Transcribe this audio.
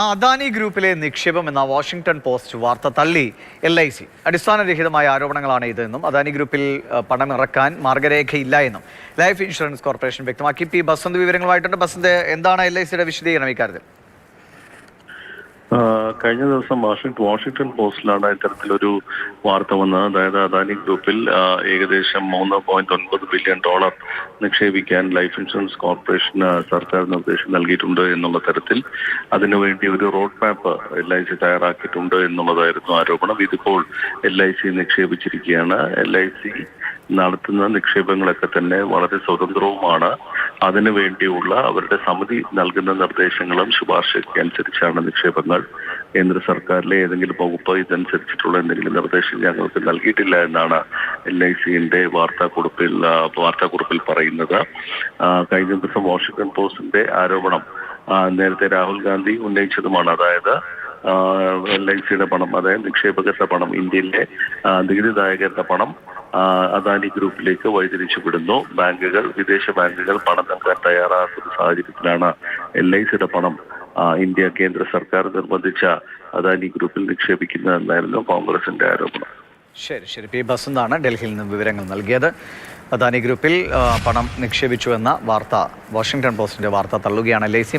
അദാനി ഗ്രൂപ്പിലെ നിക്ഷേപം എന്ന വാഷിംഗ്ടൺ പോസ്റ്റ് വാർത്ത തള്ളി LIC. അടിസ്ഥാനരഹിതമായ ആരോപണങ്ങളാണ് ഇതെന്നും അദാനി ഗ്രൂപ്പിൽ പണം ഇറക്കാൻ മാർഗരേഖയില്ല എന്നും ലൈഫ് ഇൻഷുറൻസ് കോർപ്പറേഷൻ വ്യക്തമാക്കി. പി ബസന്ത് വിവരങ്ങളുമായിട്ടുണ്ട്. ബസന്ത്, എന്താണ് LICയുടെ വിശദീകരണം ഇക്കാര്യത്തിൽ? കഴിഞ്ഞ ദിവസം വാഷിംഗ്ടൺ പോസ്റ്റിലാണ് ഇത്തരത്തിലൊരു വാർത്ത വന്നത്. അതായത് അദാനി ഗ്രൂപ്പിൽ ഏകദേശം $3.9 ബില്യൺ നിക്ഷേപിക്കാൻ ലൈഫ് ഇൻഷുറൻസ് കോർപ്പറേഷന് സർക്കാർ നിർദ്ദേശം നൽകിയിട്ടുണ്ട് എന്നുള്ള തരത്തിൽ അതിനുവേണ്ടി ഒരു റോഡ് മാപ്പ് LIC തയ്യാറാക്കിയിട്ടുണ്ട് എന്നുള്ളതായിരുന്നു ആരോപണം. ഇതിപ്പോൾ LIC നിക്ഷേപിച്ചിരിക്കുകയാണ്. LIC നടത്തുന്ന നിക്ഷേപങ്ങളൊക്കെ തന്നെ വളരെ സ്വതന്ത്രവുമാണ്. അതിനു വേണ്ടിയുള്ള അവരുടെ സമിതി നൽകുന്ന നിർദ്ദേശങ്ങളും ശുപാർശയ്ക്ക് അനുസരിച്ചാണ് നിക്ഷേപങ്ങൾ. കേന്ദ്ര സർക്കാരിലെ ഏതെങ്കിലും വകുപ്പ് ഇതനുസരിച്ചിട്ടുള്ള എന്തെങ്കിലും നിർദ്ദേശം ഞങ്ങൾക്ക് നൽകിയിട്ടില്ല എന്നാണ് LICയുടെ വാർത്താക്കുറിപ്പിൽ പറയുന്നത്. കഴിഞ്ഞ ദിവസം വാഷിംഗ്ടൺ പോസ്റ്റിന്റെ ആരോപണം നേരത്തെ രാഹുൽ ഗാന്ധി ഉന്നയിച്ചതുമാണ്. അതായത് LICയുടെ പണം, അതായത് നിക്ഷേപകരുടെ പണം, ഇന്ത്യയിലെ നികുതിദായകരുടെ പണം അദാനി ഗ്രൂപ്പിലേക്ക് വഴിതിരിച്ചു വിടുന്നു. വിദേശ ബാങ്കുകൾ പണം നൽകാൻ തയ്യാറാക്കുന്ന സാഹചര്യത്തിലാണ് LICയുടെ പണം ഇന്ത്യ കേന്ദ്ര സർക്കാർ നിർബന്ധിച്ച അദാനി ഗ്രൂപ്പിൽ നിക്ഷേപിക്കുന്നതെന്നായിരുന്നു കോൺഗ്രസിന്റെ ആരോപണം. ശരി. പി ബസന്താണ് ഡൽഹിയിൽ നിന്ന് വിവരങ്ങൾ നൽകിയത്. അദാനി ഗ്രൂപ്പിൽ പണം നിക്ഷേപിച്ചു എന്ന വാർത്ത, വാഷിംഗ്ടൺ പോസ്റ്റിന്റെ വാർത്ത തള്ളുകയാണ് LIC.